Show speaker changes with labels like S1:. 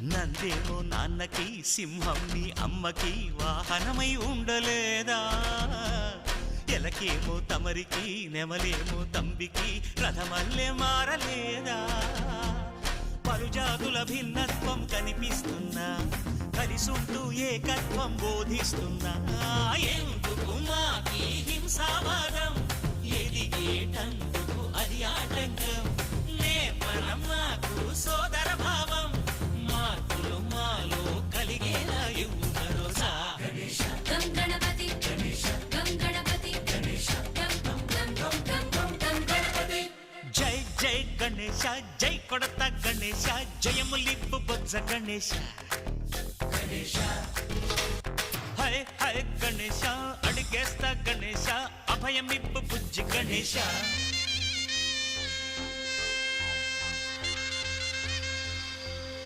S1: నందేమో నాన్నకి సింహం నీ అమ్మకి వాహనమై ఉండలేదా ఎలకేమో తమరికి నెమలేమో తంబికి రథమల్లే మారలేదా పలుజాతుల భిన్నత్వం కనిపిస్తున్నా కలిసుంటూ ఏకత్వం బోధిస్తున్నా ఎందుకు మాకి హింసావాదం ఎదిగేటందుకు అది ఆటంకం నేపరం మాకు సోదర భావం మార్పులు మాలో కలిగేలా ఇవ్వు భరోసా
S2: గం గణపతి గం గణపతి గం గణపతి
S1: జై జై గణేశ జై కొడత గణేశ జయములిప్పు బొజ్జ గణేశ హై హై గణేశ అడిగేస్తా గణేశ అభయమిప్పు బుజ్జి గణేశ